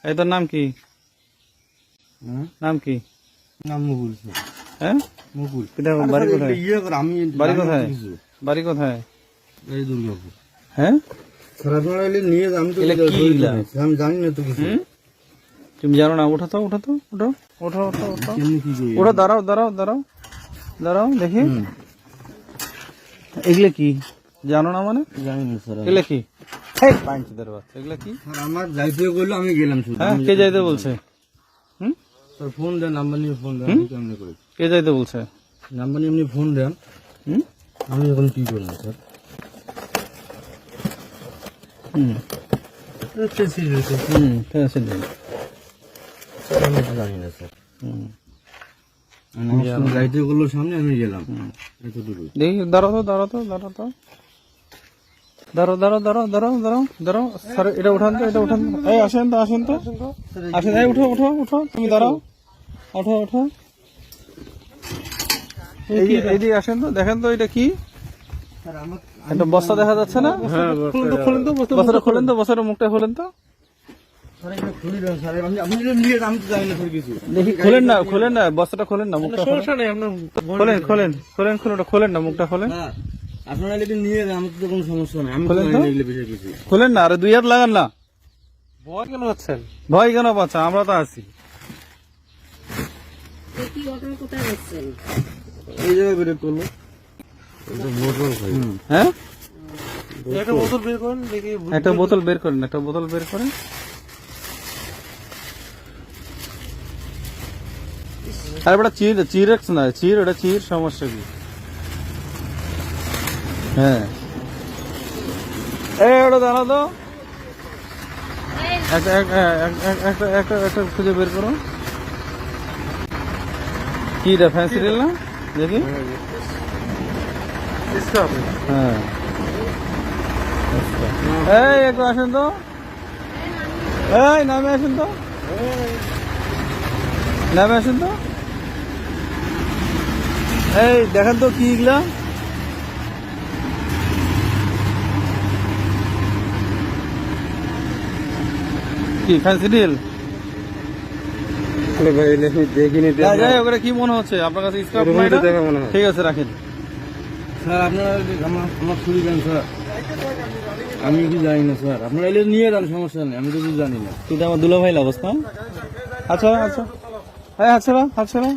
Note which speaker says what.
Speaker 1: এই তোর নাম কি? নাম কি?
Speaker 2: নাম মুকুল।
Speaker 1: হ্যাঁ
Speaker 2: মুকুল।
Speaker 1: বাড়ি কোথায়? বাড়ি কোথায়? বাড়ি কোথায়?
Speaker 2: এই দুর্গাপুর।
Speaker 1: হ্যাঁ
Speaker 2: আপনারা এলে নিয়ে আমি তো আমি জানি না তো কিছু।
Speaker 1: তুমি জানো না? ওঠো তো, ওঠো তো, ওঠো ওঠো ওঠো ওঠো
Speaker 2: কেমনি কি করি?
Speaker 1: ওঠো, দাঁড়াও দাঁড়াও দাঁড়াও দাঁড়াও দেখি। এগুলো কি জানো না? মানে
Speaker 2: জানি না স্যার।
Speaker 1: এগুলো কি? পাঁচদের বাচ্চা, এগুলো কি?
Speaker 2: স্যার আমার যাইতে বললো আমি গেলাম শুধু।
Speaker 1: হ্যাঁ কে যাইতে বলছে?
Speaker 2: স্যার ফোন দেন, নাম্বার নিয়ে ফোন দেন। আমি কেমনে করি?
Speaker 1: কে যাইতে বলছে?
Speaker 2: নাম্বার নিয়ে এমনি ফোন দেন। আমি এখন কি করবো স্যার? আমি জানি না স্যার। আমার যাইতে বললো সামনে, আমি গেলাম এতটুকু।
Speaker 1: দেখি দাঁড়াও তো, দাঁড়াও তো, দাঁড়াও তো, দাঁড়াও দাঁড়াও দাঁড়াও দাঁড়াও দাঁড়াও দাঁড়াও স্যার, এটা উঠান তো, এটা উঠান। এই আসেন তো, আসেন তো, আসেন। এই উঠো উঠো উঠো, তুমি দাঁড়াও, ওঠো ওঠো। এইদিকে আসেন তো, দেখেন তো এটা কি? একটা বস্তা দেখা যাচ্ছে না? খোলেন তো বস্তাটা, খোলেন তো, বস্তাটা মুখটা খোলেন তো। দেখি খোলেন না, খোলেন না, বস্তাটা খোলেন না, মুখটা খোলেন, খোলেন খোলেন খোলেন খোলেন, খোলেন না, মুখটা খোলেন।
Speaker 2: আপনারা যদি নিয়ে যান আমার তো কোনো সমস্যা নেই। আমি
Speaker 1: খোলেন না, আরে 2 হাত লাগান না। ভয় কেন পাচ্ছেন? ভয় কেন পাচ্ছেন? আমরা তো আছি।
Speaker 2: এই জায়গায় বের করলো।
Speaker 1: হ্যাঁ একটা বোতল বের করেন, দেখি একটা বোতল বের করেন, একটা বোতল বের করেন। আরে বেটা চির রাখছ না, চির ওটা চির, সমস্যা কি? হ্যাঁ এই ওটা দাঁড়া তো, একটা খুঁজে বের করো। কি রে, ফ্যান্সি রিল না? দেখি। হ্যাঁ এই একটু আসেন তো, এই নামে আসেন তো, নামে আসেন তো। এই দেখেন তো কি এগুলা? কি ফ্যান্সি ডিল?
Speaker 2: দেখিনি।
Speaker 1: যাই ওটা কি মনে হচ্ছে আপনার কাছে? স্ক্র্যাপ মনে হয়। ঠিক আছে রাখেন।
Speaker 2: স্যার আপনারা আমার ছুরি দেন স্যার। আমি কি জানি না স্যার। আপনারা এলে নিয়ে যান, সমস্যা নেই। আমি তো কিছু জানি না।
Speaker 1: কিন্তু আমার দুলাভাই অবস্থা। আচ্ছা আচ্ছা, হ্যাঁ হাত ছাড়া, হাত ছাড়া।